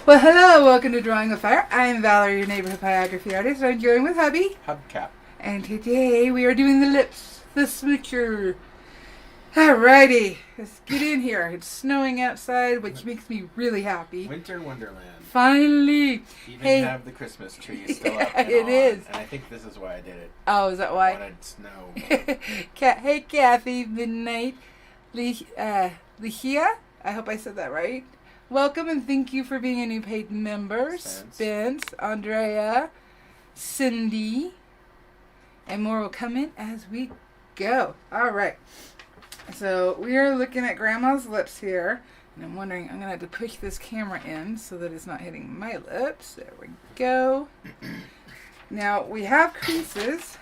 Well, hello, welcome to Drawing with Fire. I'm Valarie, your neighborhood pyrography artist. I'm joined with hubby. Hubcap. And today we are doing the lips, the smoocher. Alrighty, let's get in here. It's snowing outside, which makes me really happy. Winter Wonderland. Finally. Even have the Christmas tree still up and It on, is. And I think this is why I did it. Oh, is that why? I wanted snow. Hey, Kathy, Midnight, Lihia. I hope I said that right. Welcome and thank you for being a new paid member. Spence, Andrea, Cindy, and more will come in as we go. All right. So we are looking at Grandma's lips here. And I'm wondering, I'm going to have to push this camera in so that it's not hitting my lips. There we go. Now, we have creases.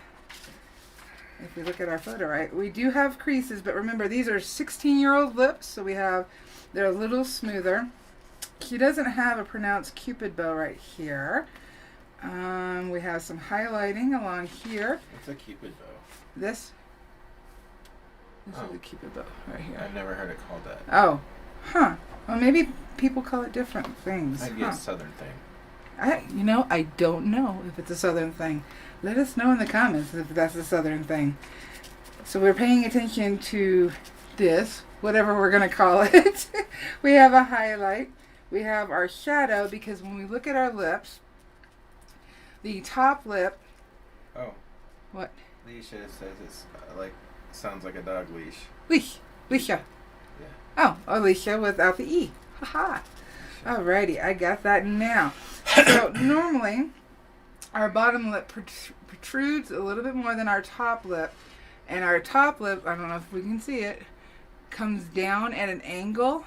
If we look at our photo, right, we do have creases. But remember, these are 16-year-old lips. So they're a little smoother. She doesn't have a pronounced cupid bow right here. We have some highlighting along here. What's a cupid bow? This is a cupid bow right here. I've never heard it called that. Oh, huh. Well, maybe people call it different things. Might be a southern thing. I don't know if it's a southern thing. Let us know in the comments if that's a southern thing. So we're paying attention to this, whatever we're going to call it. We have a highlight. We have our shadow, because when we look at our lips, the top lip... Oh. What? Leisha says it's sounds like a dog leash. Leisha. Yeah. Oh, Alicia without the E. Haha. Alrighty, I got that now. So normally, our bottom lip protrudes a little bit more than our top lip. And our top lip, I don't know if we can see it, comes down at an angle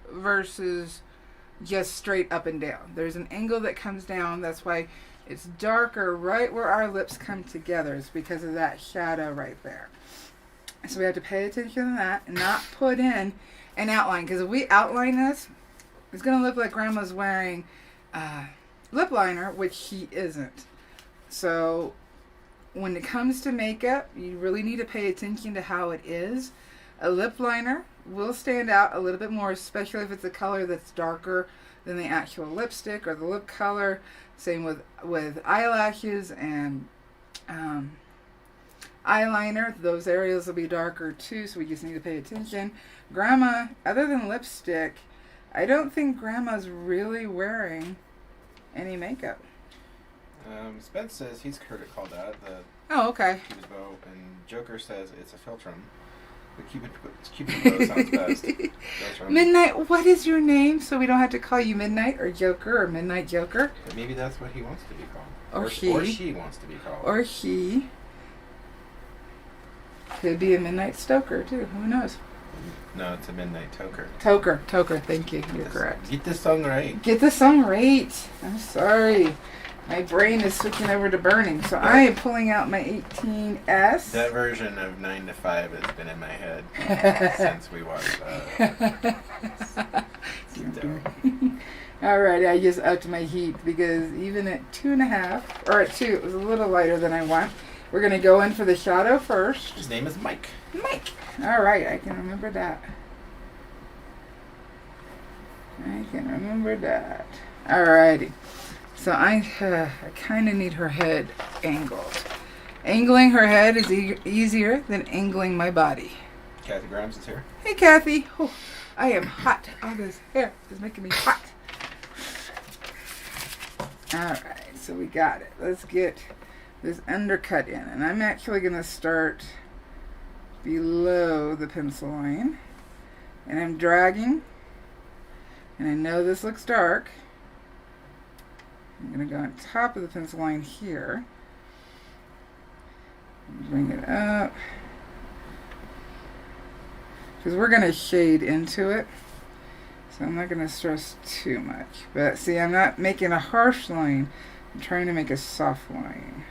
versus just straight up and down. There's an angle that comes down. That's why it's darker right where our lips come together. It's because of that shadow right there. So we have to pay attention to that and not put in an outline. Because if we outline this, it's going to look like Grandma's wearing lip liner, which she isn't. So when it comes to makeup, you really need to pay attention to how it is. A lip liner will stand out a little bit more, especially if it's a color that's darker than the actual lipstick or the lip color. Same with eyelashes and eyeliner. Those areas will be darker too, so we just need to pay attention. Grandma, other than lipstick, I don't think Grandma's really wearing any makeup. Spence says he's heard it called that. Oh, okay. Cupid bow, and Joker says it's a philtrum. The cupid bow sounds best. Midnight, what is your name? So we don't have to call you Midnight or Joker or Midnight Joker. But maybe that's what he wants to be called. Or he. Or she wants to be called. Or he. Could be a Midnight Stoker too. Who knows? No, it's a Midnight Toker. Toker. Thank you. You're correct. Get the song right. Get the song right. I'm sorry. My brain is switching over to burning, so I am pulling out my 18S. That version of 9 to 5 has been in my head since we watched Alright, I just upped my heat because even at 2.5, or at 2, it was a little lighter than I want. We're going to go in for the shadow first. His name is Mike. Mike! Alright, I can remember that. Alrighty. So I kind of need her head angled. Angling her head is easier than angling my body. Kathy Grimes is here. Hey, Kathy. Oh, I am hot. All this hair is making me hot. Alright, so we got it. Let's get this undercut in. And I'm actually going to start below the pencil line. And I'm dragging. And I know this looks dark. I'm going to go on top of the pencil line here. Bring it up. Because we're going to shade into it. So I'm not going to stress too much. But see, I'm not making a harsh line. I'm trying to make a soft line.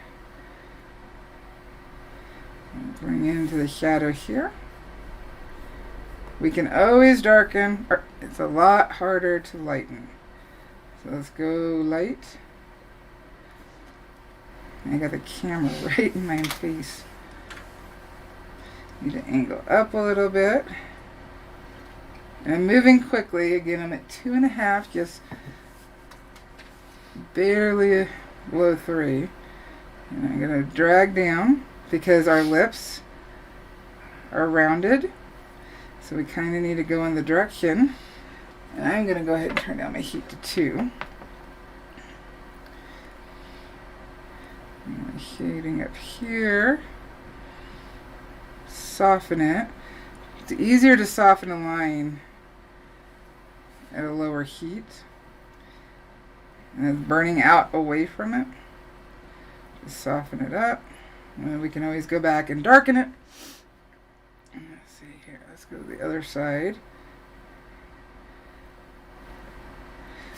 Bring it into the shadow here. We can always darken. It's a lot harder to lighten. So let's go light. I got the camera right in my face. Need to angle up a little bit. And I'm moving quickly. Again, I'm at 2.5, just barely below 3. And I'm going to drag down because our lips are rounded. So we kind of need to go in the direction. And I'm going to go ahead and turn down my heat to 2. And my shading up here. Soften it. It's easier to soften a line at a lower heat. And it's burning out away from it. Just soften it up. And then we can always go back and darken it. Let's see here. Let's go to the other side.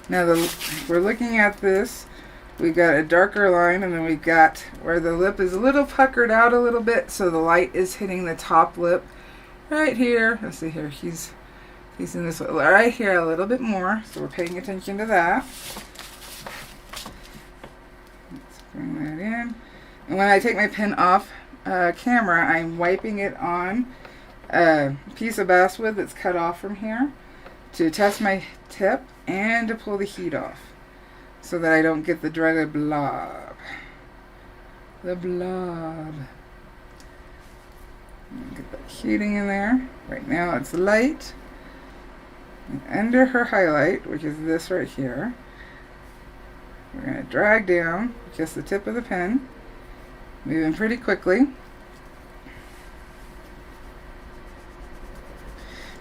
Now we're looking at this. We've got a darker line, and then we've got where the lip is a little puckered out a little bit, so the light is hitting the top lip right here. Let's see here. He's in this right here a little bit more, so we're paying attention to that. Let's bring that in. And when I take my pen off camera, I'm wiping it on a piece of basswood that's cut off from here to test my tip and to pull the heat off so that I don't get the dreaded blob. The blob. Get that heating in there. Right now it's light. And under her highlight, which is this right here, we're going to drag down just the tip of the pen, moving pretty quickly.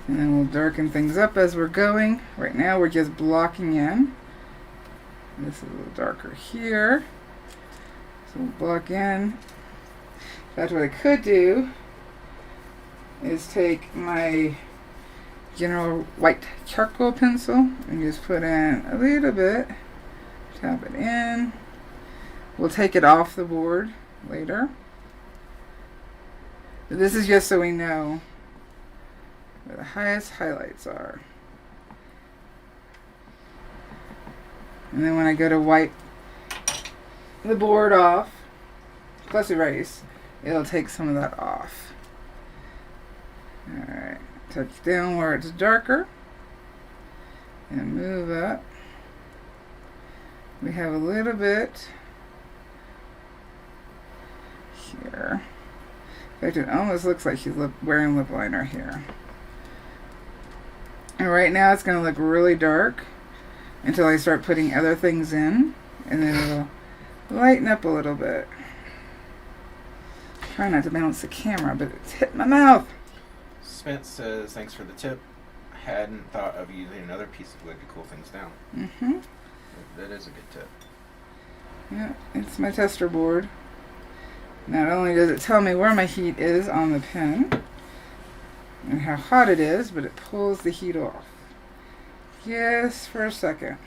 And then we'll darken things up as we're going. Right now we're just blocking in. This is a little darker here. So we'll block in. In fact, what I could do is take my general white charcoal pencil and just put in a little bit. Tap it in. We'll take it off the board later. But this is just so we know where the highest highlights are. And then when I go to wipe the board off, plus erase, it'll take some of that off. Alright, touch down where it's darker and move up. We have a little bit here. In fact, it almost looks like she's wearing lip liner here. And right now it's going to look really dark until I start putting other things in, and then it'll lighten up a little bit. Try not to bounce the camera, but it's hit my mouth. Spence says, thanks for the tip. I hadn't thought of using another piece of wood to cool things down. Mm-hmm. That is a good tip. Yeah, it's my tester board. Not only does it tell me where my heat is on the pen and how hot it is, but it pulls the heat off. Yes, for a second.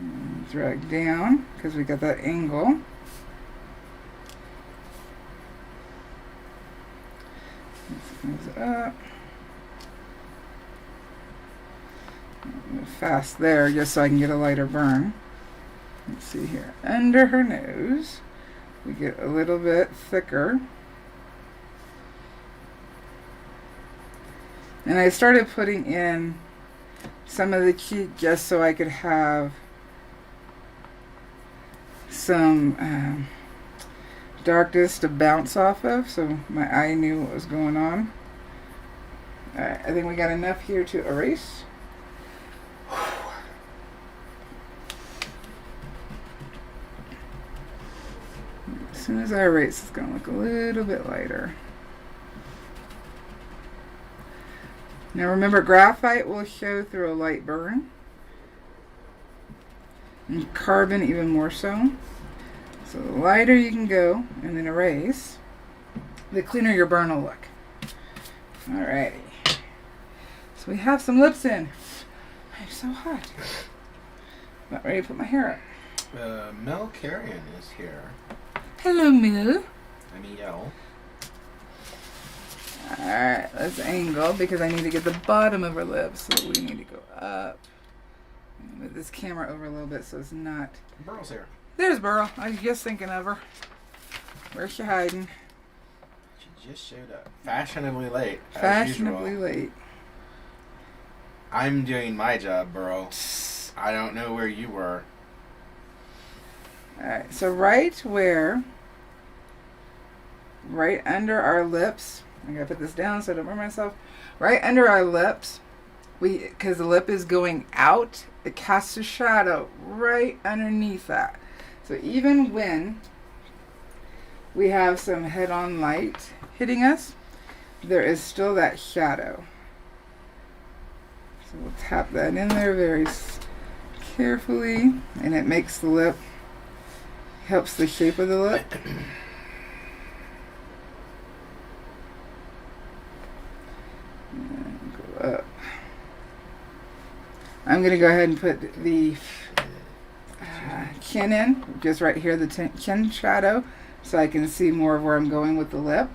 And drag down because we got that angle. This goes up. Move fast there just so I can get a lighter burn. Let's see here. Under her nose, we get a little bit thicker. And I started putting in some of the cheek just so I could have some darkness to bounce off of, so my eye knew what was going on. Alright, I think we got enough here to erase. As soon as I erase, it's going to look a little bit lighter. Now remember, graphite will show through a light burn, and carbon even more so. So the lighter you can go and then erase, the cleaner your burn will look. Alrighty. So we have some lips in. I'm so hot. About ready to put my hair up. Mel Carrion is here. Hello, Mel. M-E-L. Alright, let's angle because I need to get the bottom of her lips, so we need to go up. Move this camera over a little bit so it's not... Burl's here. There's Burl. I was just thinking of her. Where's she hiding? She just showed up. Fashionably late. Fashionably late. I'm doing my job, bro. I don't know where you were. Alright, so right under our lips, I gotta put this down so I don't burn myself. Right under our lips, because the lip is going out, it casts a shadow right underneath that. So even when we have some head-on light hitting us, there is still that shadow. So we'll tap that in there very carefully, and it makes the lip, helps the shape of the lip. And go up. I'm going to go ahead and put the chin in, just right here, the chin shadow, so I can see more of where I'm going with the lip.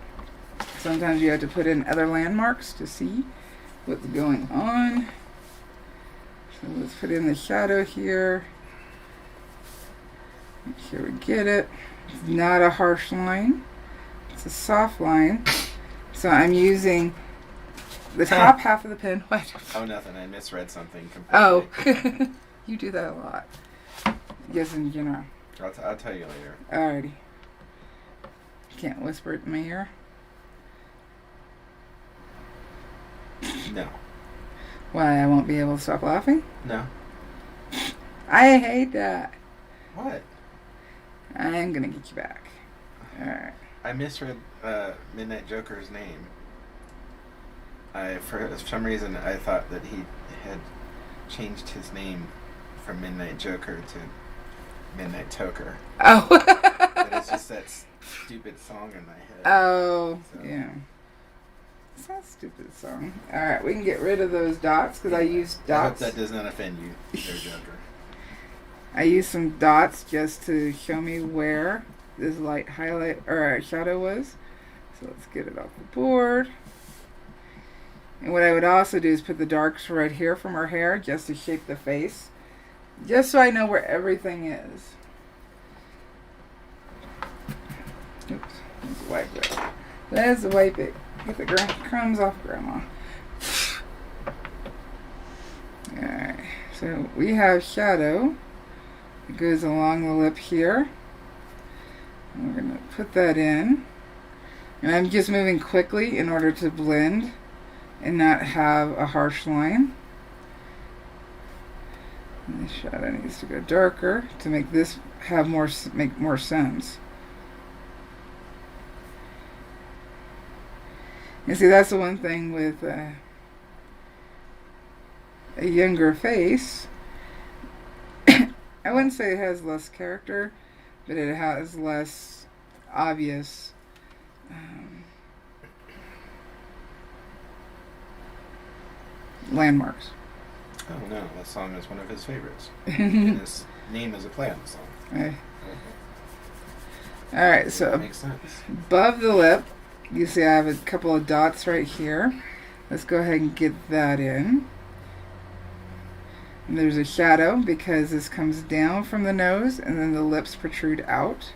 Sometimes you have to put in other landmarks to see what's going on. So let's put in the shadow here. Make sure we get it. It's not a harsh line. It's a soft line. So I'm using the top half of the pen. What? Oh, nothing. I misread something completely. Oh, you do that a lot. Yes, in general. I'll tell you later. Alrighty. Can't whisper it in my ear. No. Why, I won't be able to stop laughing? No. I hate that. What? I'm gonna get you back. Alright. I misread Midnight Joker's name. For some reason, I thought that he had changed his name from Midnight Joker to Midnight Toker. Oh. But it's just that stupid song in my head. Oh, so. yeah. It's not a stupid song. Alright, we can get rid of those dots because I used dots. I hope that does not offend you, there, Joker. I used some dots just to show me where this light highlight or shadow was. So let's get it off the board. And what I would also do is put the darks right here from her hair just to shape the face. Just so I know where everything is. Oops, let's wipe it. Let's wipe it. Get the crumbs off Grandma. Alright, so we have shadow. It goes along the lip here. And we're going to put that in. And I'm just moving quickly in order to blend and not have a harsh line. And the shadow needs to go darker to make this have make more sense. You see, that's the one thing with a younger face. I wouldn't say it has less character, but it has less obvious landmarks. Oh no, that song is one of his favorites. And his name is a play on the song. Okay. Alright, so that makes sense. Above the lip, you see I have a couple of dots right here. Let's go ahead and get that in. And there's a shadow because this comes down from the nose and then the lips protrude out.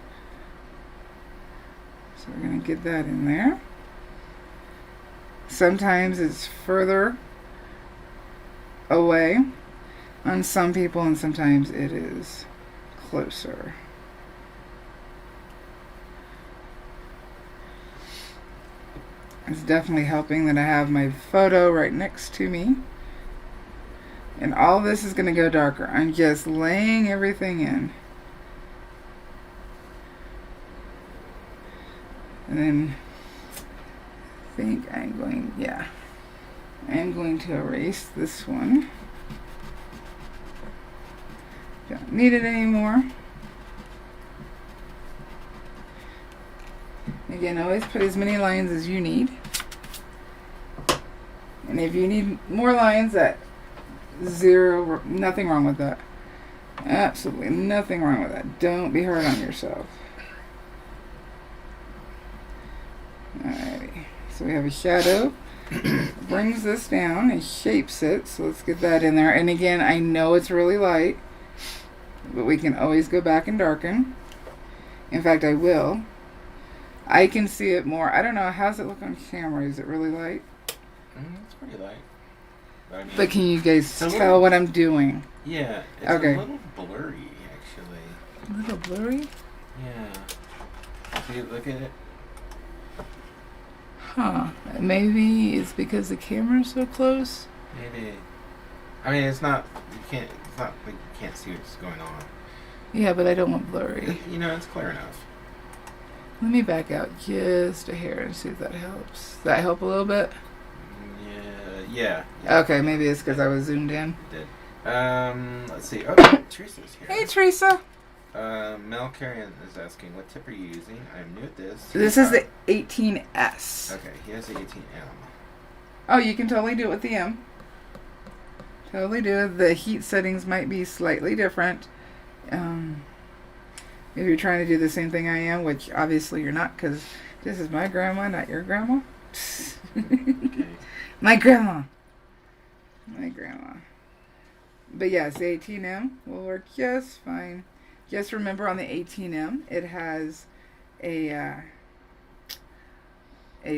So we're going to get that in there. Sometimes it's further away on some people and sometimes it is closer. It's definitely helping that I have my photo right next to me. And all this is going to go darker. I'm just laying everything in. And then I think I'm going to erase this one. Don't need it anymore. Again, always put as many lines as you need. And if you need more lines, nothing wrong with that. Absolutely nothing wrong with that. Don't be hard on yourself. Alrighty. So we have a shadow. Brings this down and shapes it. So let's get that in there. And again, I know it's really light, but we can always go back and darken. In fact, I will. I can see it more. I don't know. How's it look on camera? Is it really light? It's pretty light. I mean, But can you guys it's a tell little- what I'm doing? Yeah, it's Okay. a little blurry, actually. A little blurry? Yeah. See, look at it. Huh. Maybe it's because the camera's so close? Maybe. I mean, it's not like you can't see what's going on. Yeah, but I don't want blurry. You know, it's clear enough. Let me back out just a hair and see if that helps. Does that help a little bit? Yeah. Okay, maybe it's because I was zoomed in. It did. Let's see. Oh, Teresa's here. Hey, Teresa. Mel Carrion is asking, what tip are you using? I'm new at this. This is the 18S. Okay, he has the 18M. Oh, you can totally do it with the M. Totally do it. The heat settings might be slightly different. If you're trying to do the same thing I am, which obviously you're not, because this is my grandma, not your grandma. Okay. My grandma. But yes, the 18M will work just fine. Just remember on the 18M, it has a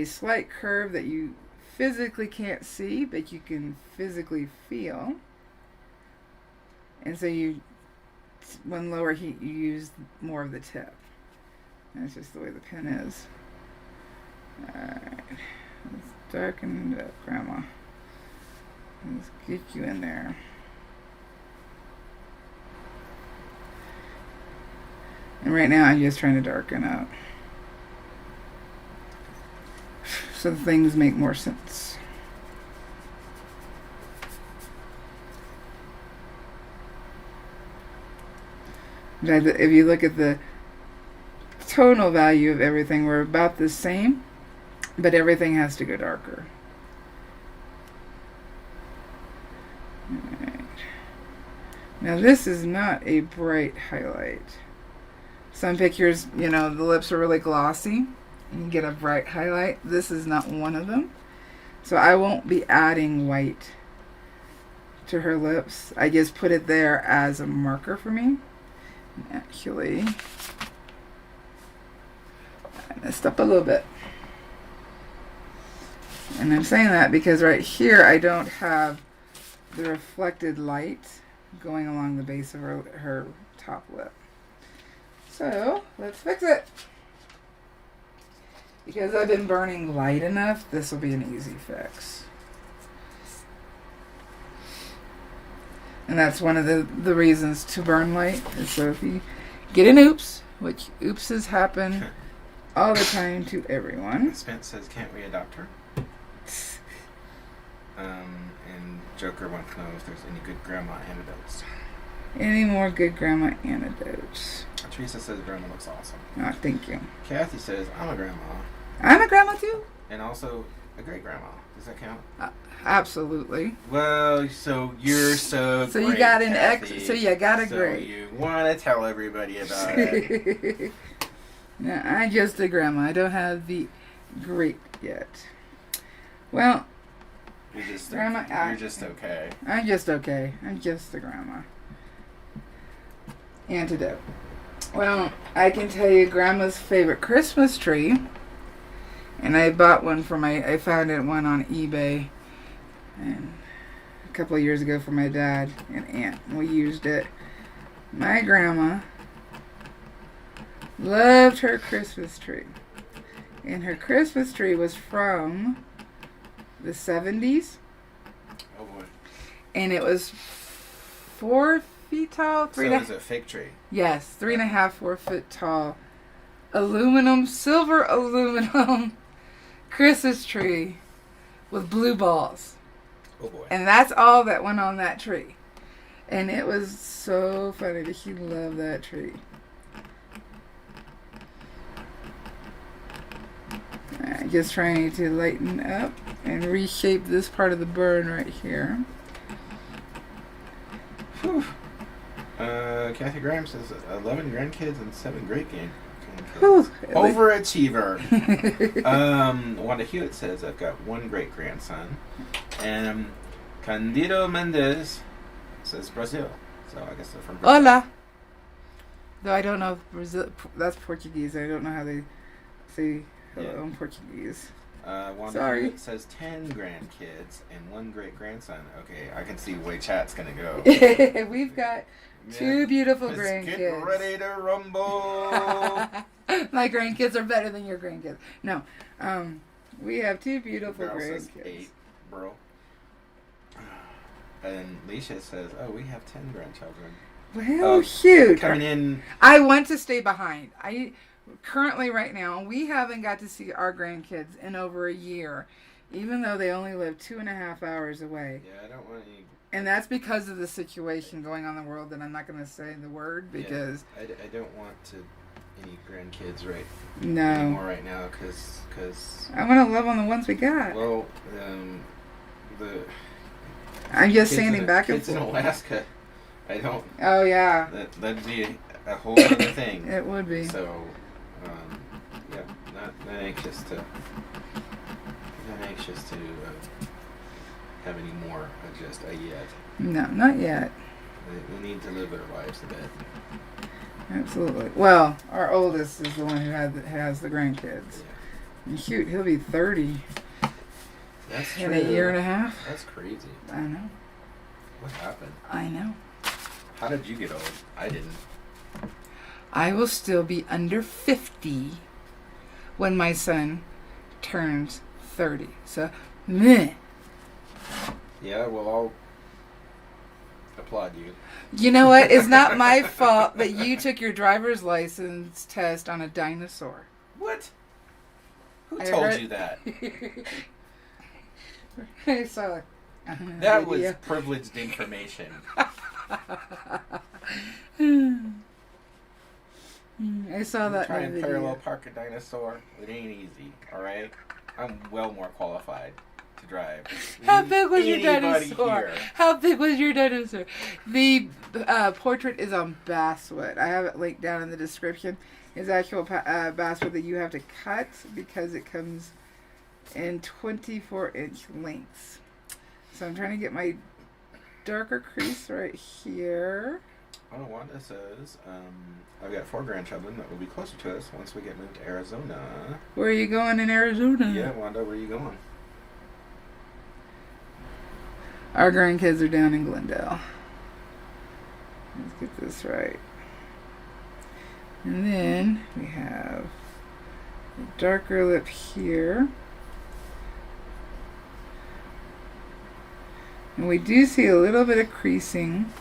slight curve that you physically can't see, but you can physically feel. And so when lower heat, you use more of the tip. That's just the way the pen is. Alright. Let's darken it up, Grandma. Let's get you in there. And right now I'm just trying to darken up, so things make more sense. If you look at the tonal value of everything, we're about the same, but everything has to go darker. Alright. Now this is not a bright highlight. Some pictures, the lips are really glossy and you get a bright highlight. This is not one of them. So I won't be adding white to her lips. I just put it there as a marker for me. Actually, I messed up a little bit. And I'm saying that because right here I don't have the reflected light going along the base of her top lip. So let's fix it. Because I've been burning light enough, this will be an easy fix. And that's one of the reasons to burn light. Is so if you get an oops, which oopses happen all the time to everyone. Spence says, can't we adopt her? And Joker wants to know if there's any good grandma antidotes. Any more good grandma antidotes? Teresa says grandma looks awesome. Oh, thank you. Kathy says, I'm a grandma. I'm a grandma too. And also a great grandma. Does that count? Absolutely. Well, so you're so So great, you got an Kathy. X. So you got a so great. You want to tell everybody about it. No, I'm just a grandma. I don't have the great yet. Well, You're just Grandma, you're just okay. I'm just okay. I'm just a grandma. Antidote. Well, I can tell you Grandma's favorite Christmas tree. And I bought one I found one on eBay and a couple of years ago for my dad and aunt. We used it. My grandma loved her Christmas tree. And her Christmas tree was from the 70s. Oh boy. And it was 4 feet tall. So it was a fig tree. Yes, 3.5, 4 foot tall. Silver aluminum Christmas tree with blue balls. Oh boy. And that's all that went on that tree. And it was so funny that she loved that tree. Just trying to lighten up and reshape this part of the burn right here. Whew. Kathy Graham says 11 grandkids and 7 great grandkids. Whew. Overachiever. Wanda Hewitt says I've got 1 great grandson. And Candido Mendez says Brazil. So I guess they're from Brazil. Hola. Though I don't know if Brazil, that's Portuguese. I don't know how they say hello in Portuguese. Wanda Sorry. Hewitt says 10 grandkids and 1 great-grandson. Okay, I can see the way chat's going to go. We've got 2 beautiful Let's grandkids. get ready to rumble. My grandkids are better than your grandkids. No. We have 2 beautiful Girl says grandkids. 8, bro. And Leisha says, oh, we have 10 grandchildren. Well, huge. Coming in. I want to stay behind. Currently, right now, we haven't got to see our grandkids in over a year, even though they only live 2.5 hours away. Yeah, I don't want any. And that's because of the situation going on in the world that I'm not going to say the word because... Yeah, I don't want any grandkids No. anymore right now because... I want to love on the ones we got. Well, I'm just standing back and forth. Kids in Alaska, I don't... Oh, yeah. That'd be a whole other thing. It would be. So, yeah, not anxious to have any more just yet. No, not yet. They need to live their lives a bit. Absolutely. Well, our oldest is the one who has the grandkids. Yeah. And shoot, he'll be 30 That's in true. a year and a half. That's crazy. I know. What happened? I know. How did you get old? I didn't. I will still be under 50 when my son turns 30. So, meh. Yeah, well, I'll applaud you. You know what? It's not my fault that you took your driver's license test on a dinosaur. What? Who told you that? I saw it. That was privileged information. I saw that Try in and the video. parallel park a dinosaur. It ain't easy, alright? I'm well more qualified to drive. How big was your Anybody dinosaur? here. How big was your dinosaur? The portrait is on basswood. I have it linked down in the description. It's actual basswood that you have to cut because it comes in 24-inch lengths. So I'm trying to get my darker crease right here. Oh, Wanda says, I've got 4 grandchildren that will be closer to us once we get moved to Arizona. Where are you going in Arizona? Yeah, Wanda, where are you going? Our grandkids are down in Glendale. Let's get this right. And then we have a darker lip here. And we do see a little bit of creasing.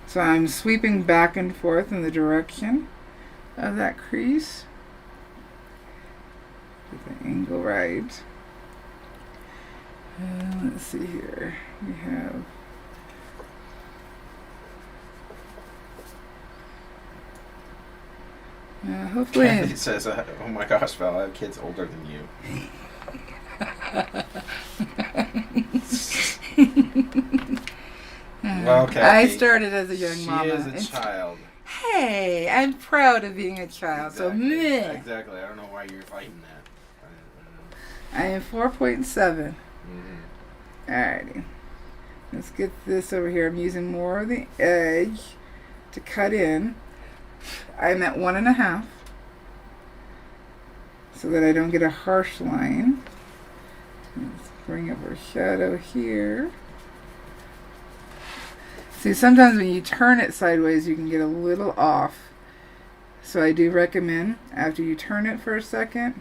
So I'm sweeping back and forth in the direction of that crease. Get the angle right. Let's see here. We have hopefully It says, oh my gosh, Val, I have kids older than you. Well, Kathy, I started as a young mama. She is a child. Hey, I'm proud of being a child. Exactly. So meh. Exactly. I don't know why you're fighting that. I am 4.7. Mm-hmm. Alrighty. Let's get this over here. I'm using more of the edge to cut in. I'm at 1.5 so that I don't get a harsh line. Let's bring up our shadow here. See, sometimes when you turn it sideways, you can get a little off. So I do recommend, after you turn it for a second,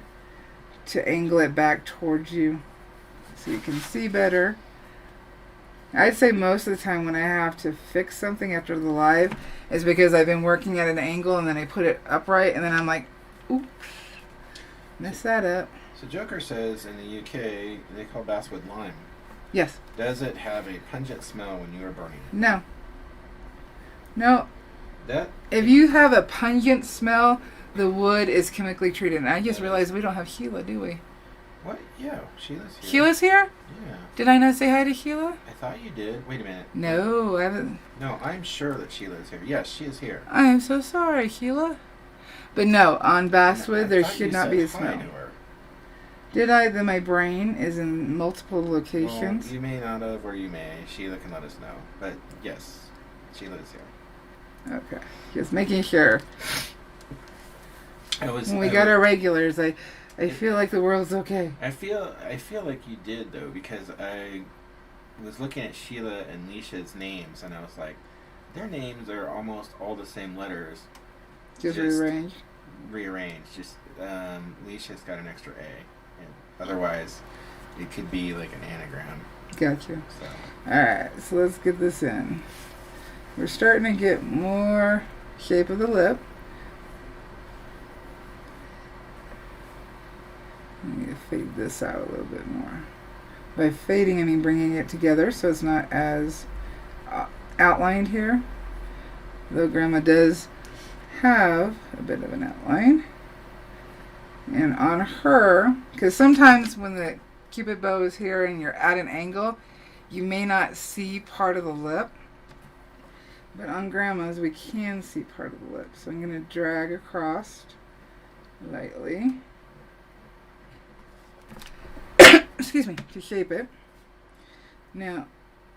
to angle it back towards you so you can see better. I'd say most of the time when I have to fix something after the live is because I've been working at an angle and then I put it upright and then I'm like, oops, mess that up. So Joker says in the UK they call basswood lime. Yes. Does it have a pungent smell when you are burning it? No. No. That If you have a pungent smell, the wood is chemically treated. And I just realized we don't have Sheila, do we? What? Yeah, Sheila's here. Sheila's here? Yeah. Did I not say hi to Sheila? I thought you did. Wait a minute. No, I haven't. No, I'm sure that Sheila is here. Yes, she is here. I am so sorry, Sheila. But no, on basswood, there should not be a Hi smell. to her. Did I? Then my brain is in multiple locations. Well, you may not have, or you may. Sheila can let us know. But yes, Sheila is here. Okay, just making sure. When When we got our regulars, I feel like the world's okay. I feel like you did though, because I was looking at Sheila and Leisha's names, and I was like, their names are almost all the same letters, Just rearranged. Just Leisha's got an extra A, and otherwise it could be like an anagram. Gotcha. So. All right, so let's get this in. We're starting to get more shape of the lip. I need to fade this out a little bit more. By fading, I mean bringing it together so it's not as outlined here. Though Grandma does have a bit of an outline. And on her, because sometimes when the Cupid bow is here and you're at an angle, you may not see part of the lip. But on Grandma's, we can see part of the lip. So I'm going to drag across lightly. Excuse me, to shape it. Now,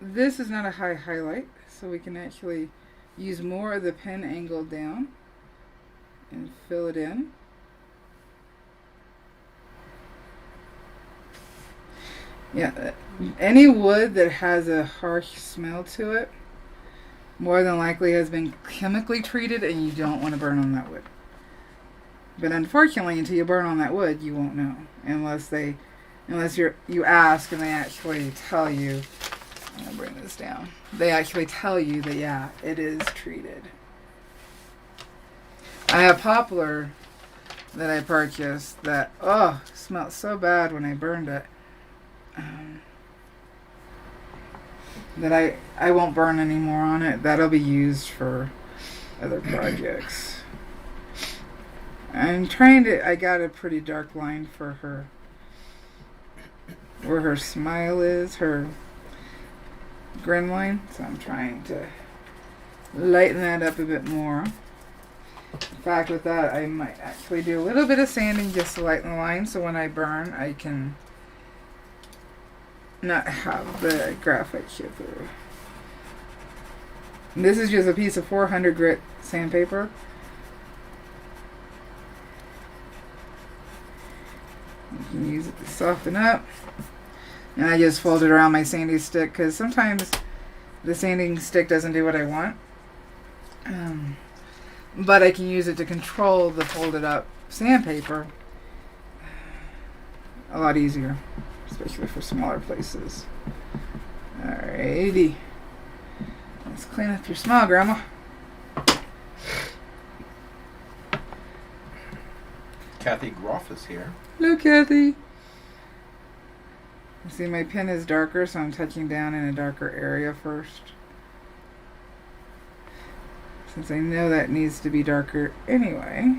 this is not a high highlight, so we can actually use more of the pen angle down and fill it in. Yeah, any wood that has a harsh smell to it more than likely has been chemically treated, and you don't want to burn on that wood. But unfortunately, until you burn on that wood, you won't know unless you ask and they actually tell you. I'm gonna bring this down. They actually tell you that yeah, it is treated. I have poplar that I purchased that smelled so bad when I burned it. That I won't burn anymore on it. That'll be used for other projects. I'm trying to, I got a pretty dark line for her, where her smile is, her grin line. So I'm trying to lighten that up a bit more. In fact, with that, I might actually do a little bit of sanding just to lighten the line, so when I burn, I can not have the graphic show through. And this is just a piece of 400 grit sandpaper. You can use it to soften up. And I just fold it around my sanding stick because sometimes the sanding stick doesn't do what I want. But I can use it to control the folded up sandpaper a lot easier, especially for smaller places. Alrighty. Let's clean up your smile, Grandma. Kathy Groff is here. Hello, Kathy. See, my pen is darker, so I'm touching down in a darker area first. Since I know that needs to be darker anyway.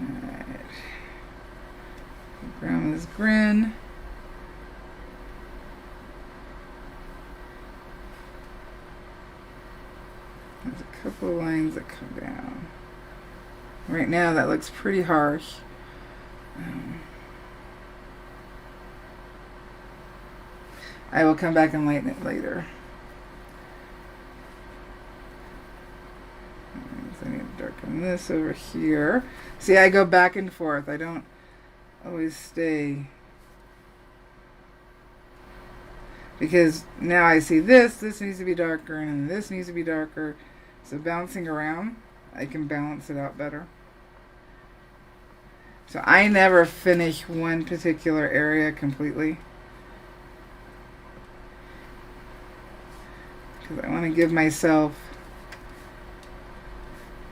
Alright. Grandma's grin. There's a couple of lines that come down. Right now that looks pretty harsh. I will come back and lighten it later. So I need to darken this over here. See, I go back and forth. I don't always stay. Because now I see this needs to be darker, and this needs to be darker. So bouncing around, I can balance it out better. So I never finish one particular area completely. Because I want to give myself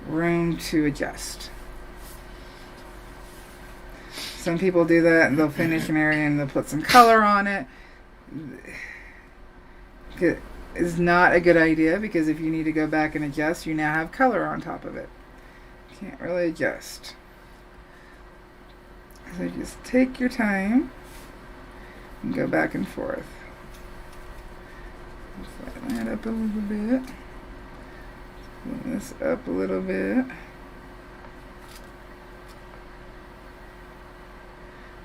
room to adjust. Some people do that and they'll finish an area and they'll put some color on it. It's not a good idea because if you need to go back and adjust, you now have color on top of it. You can't really adjust. So just take your time and go back and forth. Flatten that up a little bit. Bring this up a little bit.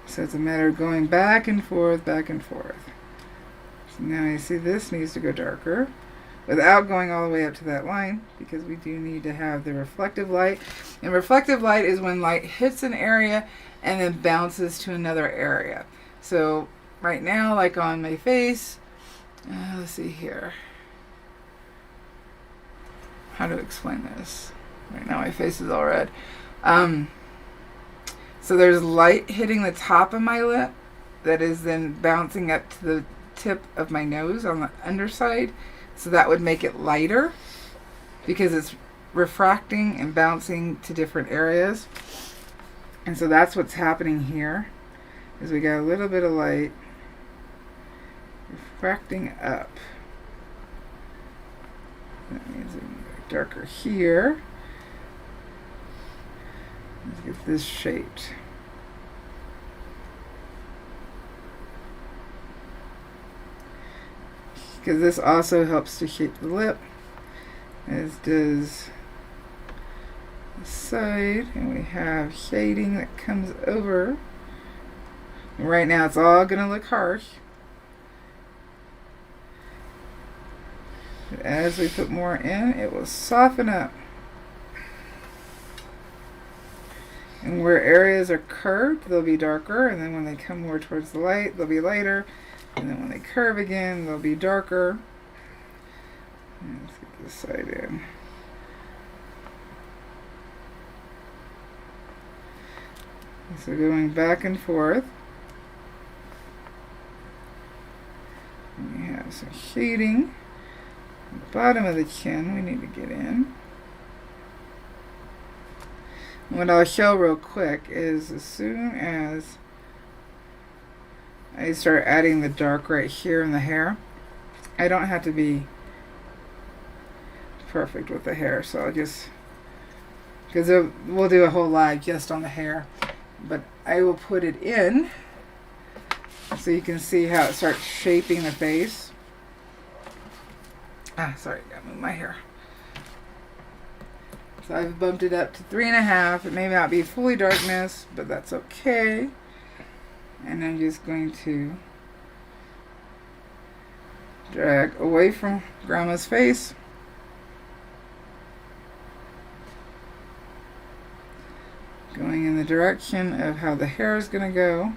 So it's a matter of going back and forth, back and forth. So now I see this needs to go darker. without going all the way up to that line, because we do need to have the reflective light. And reflective light is when light hits an area and then bounces to another area. So right now, like on my face, let's see here. How to explain this? Right now my face is all red. So there's light hitting the top of my lip that is then bouncing up to the tip of my nose on the underside. So that would make it lighter because it's refracting and bouncing to different areas. And so that's what's happening here, is we got a little bit of light refracting up. That means it's darker here. Let's get this shaped. Because this also helps to shape the lip, as does the side. And we have shading that comes over. And right now it's all going to look harsh. But as we put more in, it will soften up. And where areas are curved, they'll be darker, and then when they come more towards the light, they'll be lighter, and then when they curve again, they'll be darker. And let's get this side in. So going back and forth. And we have some shading. The bottom of the chin we need to get in. What I'll show real quick is as soon as I start adding the dark right here in the hair, I don't have to be perfect with the hair, so I'll just, because we'll do a whole live just on the hair, but I will put it in so you can see how it starts shaping the face. Sorry, I gotta move my hair. So I've bumped it up to 3.5. It may not be fully darkness, but that's okay. And I'm just going to drag away from Grandma's face. Going in the direction of how the hair is going to go.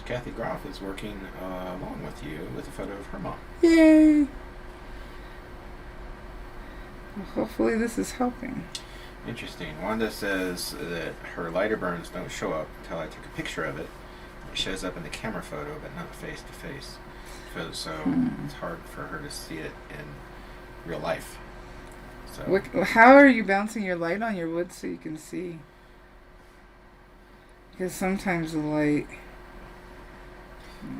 Kathy Groff is working along with you with a photo of her mom. Yay! Well, hopefully this is helping. Interesting. Wanda says that her lighter burns don't show up until I take a picture of it. It shows up in the camera photo, but not face to face. So it's hard for her to see it in real life. So How are you bouncing your light on your wood so you can see? Because sometimes the light...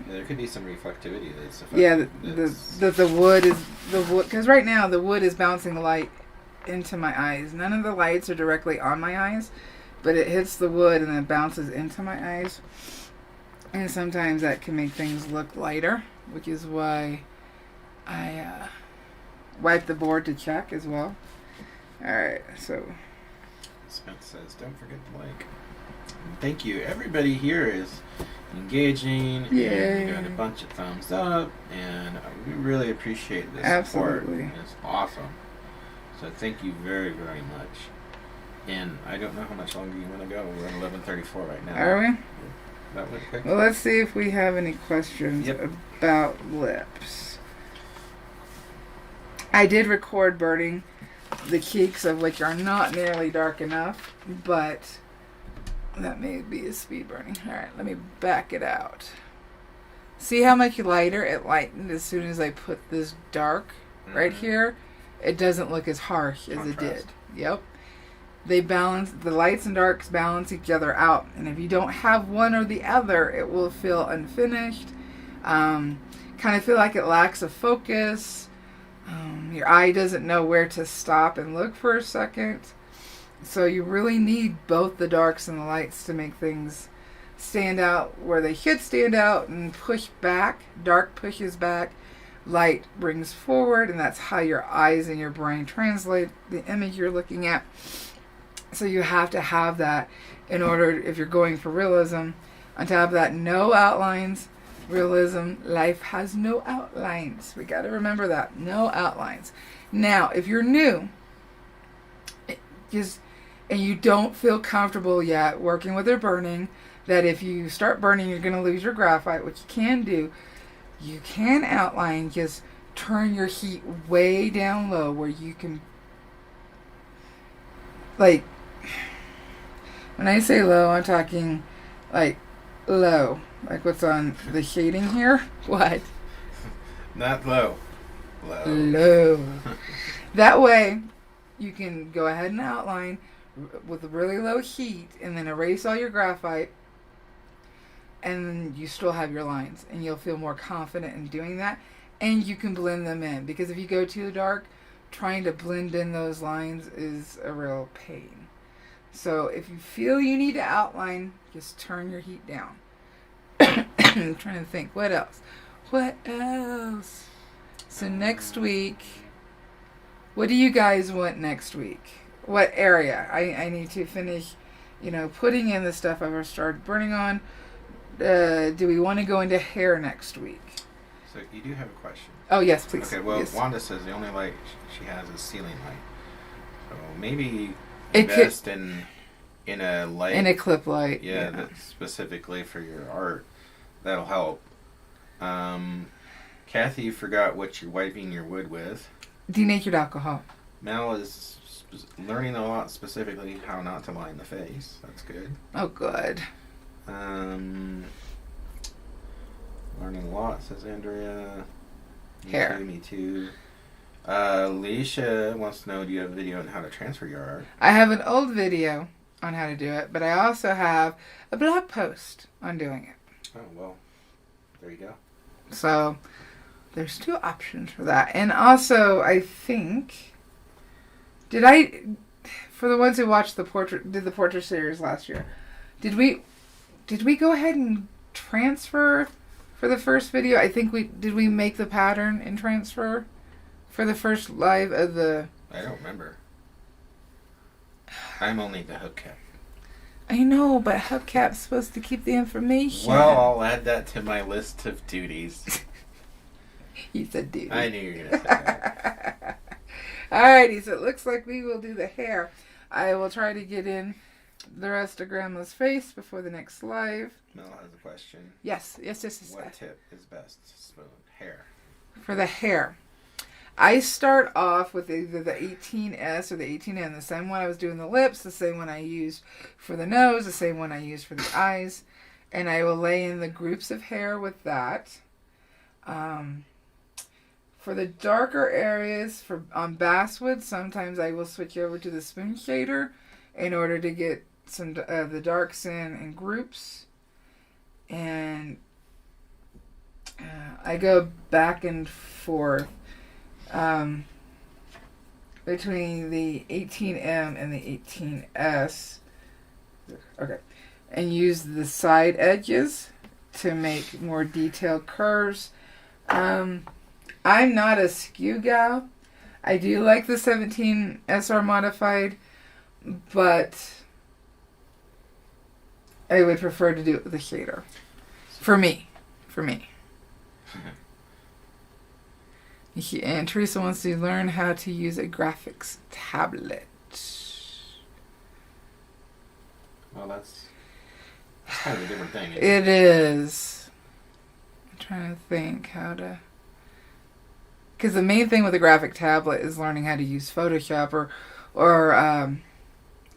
Yeah, there could be some reflectivity that's the wood is because right now the wood is bouncing light into my eyes. None of the lights are directly on my eyes, but it hits the wood and then bounces into my eyes. And sometimes that can make things look lighter, which is why I wipe the board to check as well. Alright, so Spence says, don't forget the like. Thank you. Everybody here is engaging. Yay. And you got a bunch of thumbs up, and we really appreciate this Absolutely. support. It's awesome. So thank you very, very much. And I don't know how much longer you want to go. We're at 11:34 right now. Are we? That went quick. Well, let's see if we have any questions about lips. I did record burning the cheeks, of which are not nearly dark enough, but that may be a speed burning. Alright, let me back it out. See how much lighter it lightened as soon as I put this dark right here? It doesn't look as harsh as it did. Yep. They balance, the lights and darks balance each other out. And if you don't have one or the other, it will feel unfinished. Kind of feel like it lacks a focus. Your eye doesn't know where to stop and look for a second. So you really need both the darks and the lights to make things stand out where they should stand out and push back. Dark pushes back, light brings forward, and that's how your eyes and your brain translate the image you're looking at. So you have to have that in order, if you're going for realism. On top of that, no outlines, Realism, life has no outlines. We got to remember that. No outlines. Now, if you're new, and you don't feel comfortable yet working with your burning, that if you start burning, you're going to lose your graphite, which you can do. You can outline, just turn your heat way down low where you can, like, when I say low, I'm talking like low. Like what's on the shading here? What? Not low. Low. Low. That way, you can go ahead and outline with a really low heat and then erase all your graphite, and you still have your lines, and you'll feel more confident in doing that, and you can blend them in, because if you go too dark, trying to blend in those lines is a real pain. So if you feel you need to outline, just turn your heat down. I'm trying to think, what else? So next week, what do you guys want next week? What area? I need to finish, putting in the stuff I've started burning on. Do we want to go into hair next week? So you do have a question. Oh, yes, please. Okay, well, yes. Wanda says the only light she has is ceiling light. So maybe invest in a light. In a clip light. Yeah, that's specifically for your art. That'll help. Kathy forgot what you're wiping your wood with. Denatured alcohol. Mel is learning a lot, specifically how not to line the face. That's good. Oh, good. Learning a lot, says Andrea. Hair. Me too. Leisha wants to know, do you have a video on how to transfer your art? I have an old video on how to do it, but I also have a blog post on doing it. Oh, well, there you go. So, there's 2 options for that. And also, I think, for the ones who watched the portrait series last year, did we go ahead and transfer for the first video? I think did we make the pattern and transfer for the first live of the... I don't remember. I'm only the hubcap. I know, but hubcap's supposed to keep the information. Well, I'll add that to my list of duties. You said duty. I knew you were going to say that. Alrighty, so it looks like we will do the hair. I will try to get in the rest of Grandma's face before the next live. Mel has a question. Yes. What tip is best? Spoon. Hair. For the hair, I start off with either the 18S or the 18N. The same one I was doing the lips, the same one I used for the nose, the same one I used for the eyes. And I will lay in the groups of hair with that. For the darker areas, on basswood, sometimes I will switch over to the spoon shader in order to get some the darks in groups. And I go back and forth between the 18M and the 18S. Okay. And use the side edges to make more detailed curves. I'm not a skew gal. I do like the 17 SR modified, but I would prefer to do it with a shader. For me. And Teresa wants to learn how to use a graphics tablet. Well, that's kind of a different thing. It is. I'm trying to think how to... Because the main thing with a graphic tablet is learning how to use Photoshop or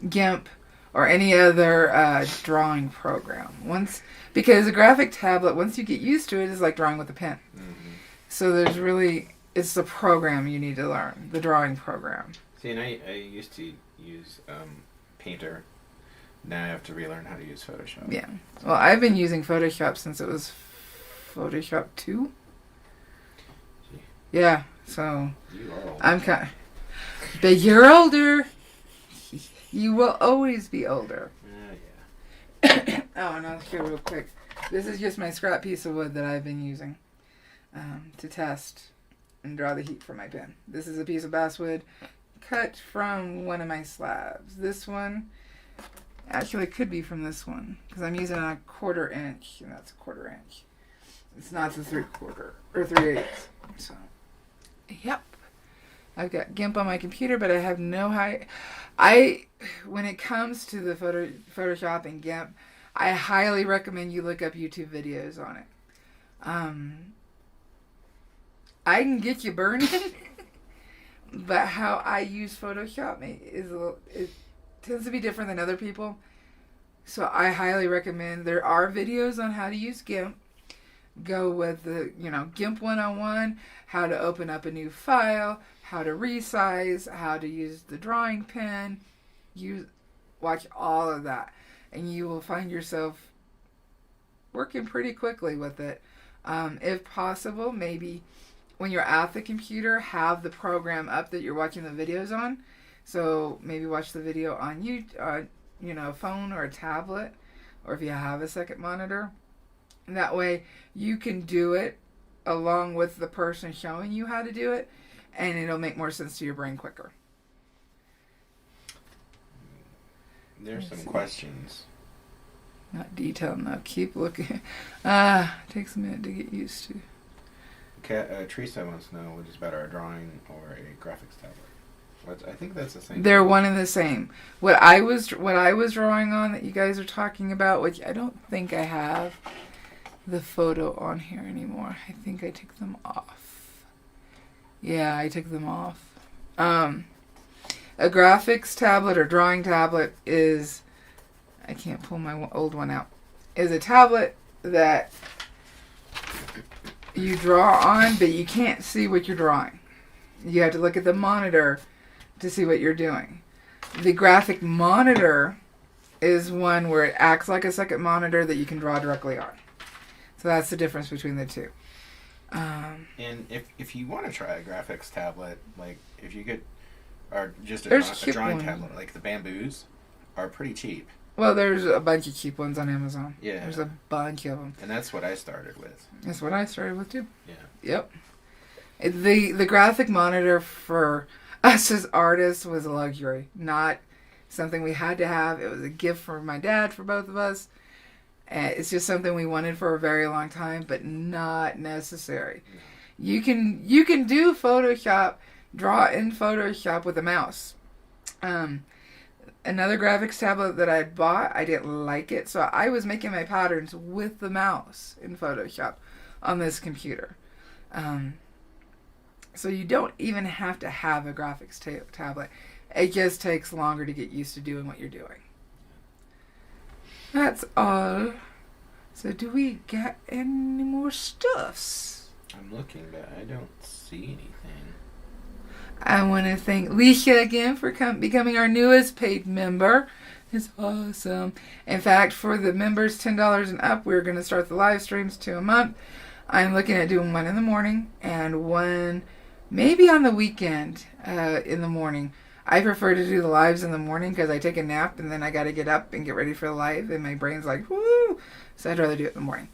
GIMP or any other drawing program. Because a graphic tablet, once you get used to it, is like drawing with a pen. Mm-hmm. So it's the program you need to learn, the drawing program. See, and I used to use Painter. Now I have to relearn how to use Photoshop. Yeah. Well, I've been using Photoshop since it was Photoshop 2. Yeah, so you are older. I'm kind of, but you're older. You will always be older. Yeah. Oh, and I'll show real quick. This is just my scrap piece of wood that I've been using to test and draw the heat for my pen. This is a piece of basswood cut from one of my slabs. This one, actually, it could be from this one because I'm using a 1/4 inch, and that's a 1/4 inch. It's not the 3/4 or 3/8. So, yep. I've got GIMP on my computer, but I have no when it comes to the Photoshop and GIMP, I highly recommend you look up YouTube videos on it. I can get you burning, but how I use Photoshop it tends to be different than other people. So I highly recommend. There are videos on how to use GIMP. Go with the, GIMP 101, how to open up a new file, how to resize, how to use the drawing pen. Watch all of that, and you will find yourself working pretty quickly with it. If possible, maybe when you're at the computer, have the program up that you're watching the videos on. So maybe watch the video on a phone or a tablet, or if you have a second monitor. And that way you can do it along with the person showing you how to do it, and it'll make more sense to your brain quicker. There's some questions. Not detailed enough. Keep looking. Takes a minute to get used to. Teresa wants to know what is better, a drawing or a graphics tablet. I think that's the same. They're one and the same. What I was drawing on that you guys are talking about, which I don't think I have the photo on here anymore. I think I took them off. Yeah, I took them off. A graphics tablet or drawing tablet is, I can't pull my old one out, is a tablet that you draw on, but you can't see what you're drawing. You have to look at the monitor to see what you're doing. The graphic monitor is one where it acts like a second monitor that you can draw directly on. So that's the difference between the two. And if you want to try a graphics tablet, like if you could, or just a drawing tablet, like the Bamboos are pretty cheap. Well, there's a bunch of cheap ones on Amazon. Yeah. There's a bunch of them. And that's what I started with. That's what I started with too. Yeah. Yep. The graphic monitor for us as artists was a luxury, not something we had to have. It was a gift from my dad for both of us. It's just something we wanted for a very long time, but not necessary. You can do Photoshop, draw in Photoshop with a mouse. Another graphics tablet that I bought, I didn't like it, so I was making my patterns with the mouse in Photoshop on this computer. So you don't even have to have a graphics tablet. It just takes longer to get used to doing what you're doing. That's all. So do we get any more stuffs? I'm looking, but I don't see anything. I want to thank Leisha again for becoming our newest paid member. It's awesome. In fact, for the members $10 and up, we're going to start the live streams 2 a month. I'm looking at doing one in the morning and one maybe on the weekend in the morning. I prefer to do the lives in the morning because I take a nap and then I got to get up and get ready for the live and my brain's like, woo! So I'd rather do it in the morning.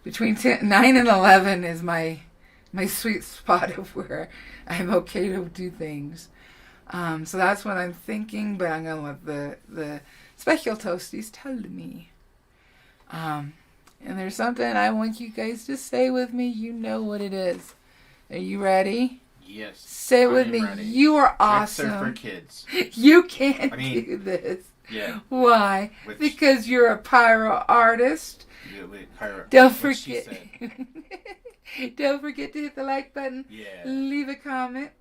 Between 9 and 11 is my sweet spot of where I'm okay to do things. So that's what I'm thinking, but I'm going to let the special toasties tell me. And there's something I want you guys to say with me. You know what it is. Are you ready? Yes. Say it with me. Ready. You are awesome. Tricks are for kids. You can't do this. Yeah. Why? Because you're a pyro artist. Yeah, wait, pyro. Don't forget. Don't forget to hit the like button. Yeah. Leave a comment.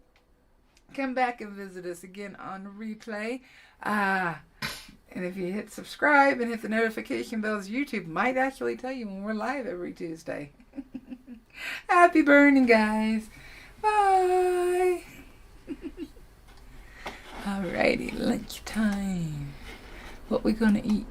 Come back and visit us again on replay. And if you hit subscribe and hit the notification bells, YouTube might actually tell you when we're live every Tuesday. Happy burning, guys. Bye. Alrighty, lunchtime. What we gonna eat?